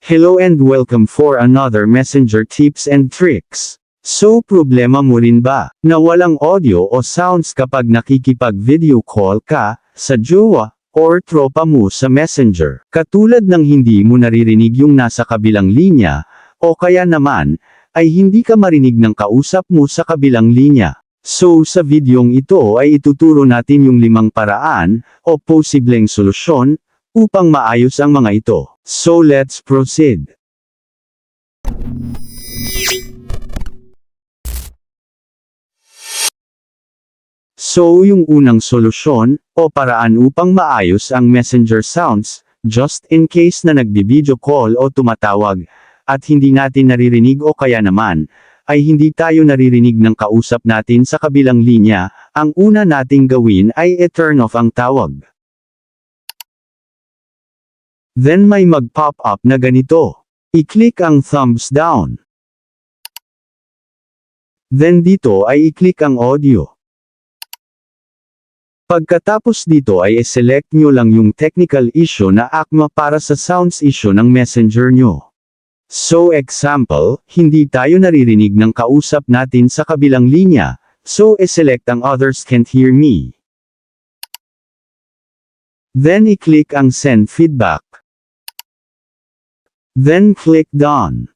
Hello and welcome for another Messenger tips and tricks. So problema mo rin ba, na walang audio o sounds kapag nakikipag-video call ka, sa jowa, or tropa mo sa Messenger? Katulad ng hindi mo naririnig yung nasa kabilang linya, o kaya naman, ay hindi ka marinig ng kausap mo sa kabilang linya. So sa videong ito ay ituturo natin yung 5 paraan, o posibleng solusyon, upang maayos ang mga ito. So let's proceed. So yung unang solusyon, o paraan upang maayos ang messenger sounds, just in case na nagbi-video call o tumatawag, at hindi natin naririnig o kaya naman, ay hindi tayo naririnig ng kausap natin sa kabilang linya, ang una nating gawin ay i-turn off ang tawag. Then may mag-pop up na ganito. I-click ang thumbs down. Then dito ay i-click ang audio. Pagkatapos dito ay i-select nyo lang yung technical issue na akma para sa sounds issue ng messenger nyo. So example, hindi tayo naririnig ng kausap natin sa kabilang linya, so i-select ang others can't hear me. Then i-click ang send feedback. Then click done.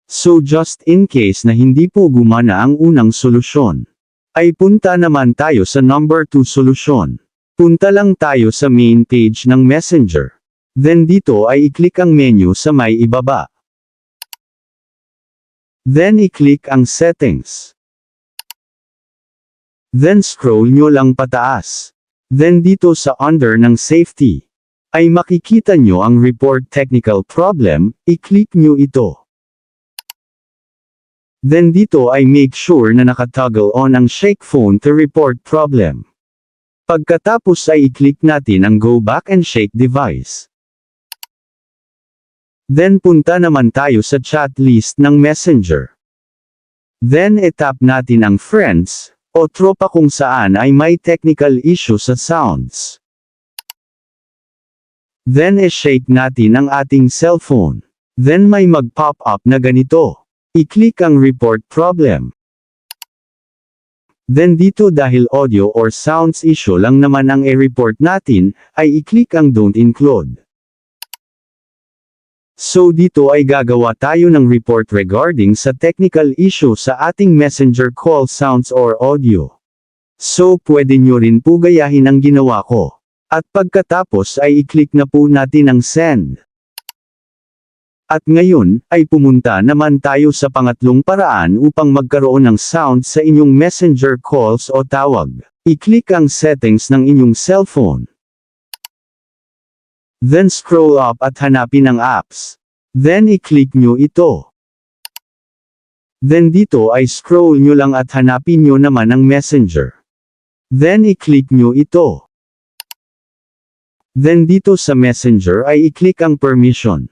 So just in case na hindi po gumana ang unang solusyon, ay punta naman tayo sa number 2 solusyon. Punta lang tayo sa main page ng Messenger. Then dito ay i-click ang menu sa may ibaba. Then i-click ang settings. Then scroll nyo lang pataas. Then dito sa under ng safety, ay makikita nyo ang report technical problem, i-click nyo ito. Then dito ay make sure na nakatoggle on ang shake phone to report problem. Pagkatapos ay i-click natin ang go back and shake device. Then punta naman tayo sa chat list ng Messenger. Then i-tap natin ang friends, o tropa kung saan ay may technical issue sa sounds. Then i-shake natin ang ating cellphone. Then may mag-pop up na ganito. I-click ang report problem. Then dito dahil audio or sounds issue lang naman ang i-report natin, ay i-click ang don't include. So dito ay gagawa tayo ng report regarding sa technical issue sa ating messenger call sounds or audio. So pwede nyo rin po gayahin ang ginawa ko. At pagkatapos ay i-click na po natin ang send. At ngayon, ay pumunta naman tayo sa pangatlong paraan upang magkaroon ng sound sa inyong messenger calls o tawag. I-click ang settings ng inyong cellphone. Then scroll up at hanapin ang apps. Then i-click nyo ito. Then dito ay scroll nyo lang at hanapin nyo naman ang messenger. Then i-click nyo ito. Then dito sa Messenger ay i-click ang permission.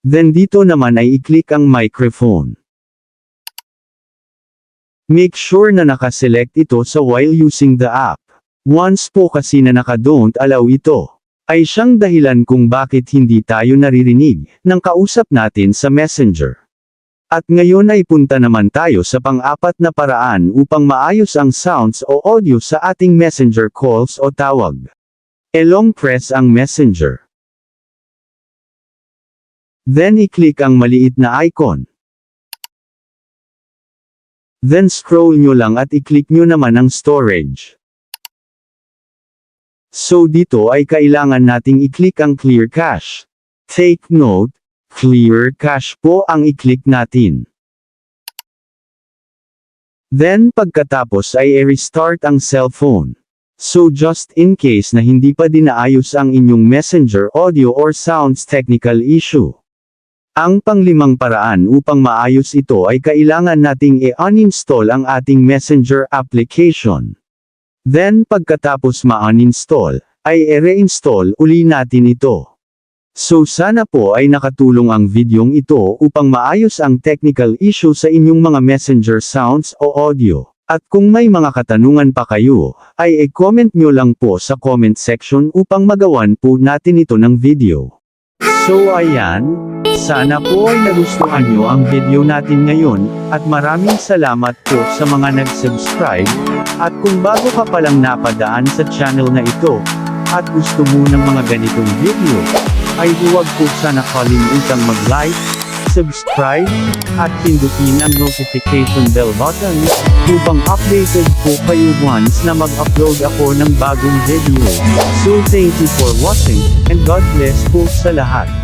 Then dito naman ay i-click ang microphone. Make sure na nakaselect ito sa while using the app. Once po kasi na naka-don't allow ito, ay siyang dahilan kung bakit hindi tayo naririnig ng kausap natin sa Messenger. At ngayon ay punta naman tayo sa pang-apat na paraan upang maayos ang sounds o audio sa ating messenger calls o tawag. I-long press ang messenger. Then i-click ang maliit na icon. Then scroll nyo lang at i-click nyo naman ang storage. So dito ay kailangan nating i-click ang clear cache. Take note, clear cache po ang i-click natin. Then pagkatapos ay i-restart ang cellphone. So just in case na hindi pa dinaayos ang inyong messenger audio or sounds technical issue. Ang pang-5 paraan upang maayos ito ay kailangan nating i-uninstall ang ating messenger application. Then pagkatapos ma-uninstall, ay i-reinstall uli natin ito. So sana po ay nakatulong ang videong ito upang maayos ang technical issue sa inyong mga messenger sounds o audio. At kung may mga katanungan pa kayo, ay i-comment nyo lang po sa comment section upang magawan po natin ito ng video. So ayan, sana po ay nagustuhan nyo ang video natin ngayon, at maraming salamat po sa mga nag-subscribe, at kung bago ka palang napadaan sa channel na ito, at gusto mo ng mga ganitong video, ay huwag po sana kalimutang mag-like, subscribe, at pindutin ang notification bell button, upang updated po kayo once na mag-upload ako ng bagong video. So thank you for watching, and God bless po sa lahat.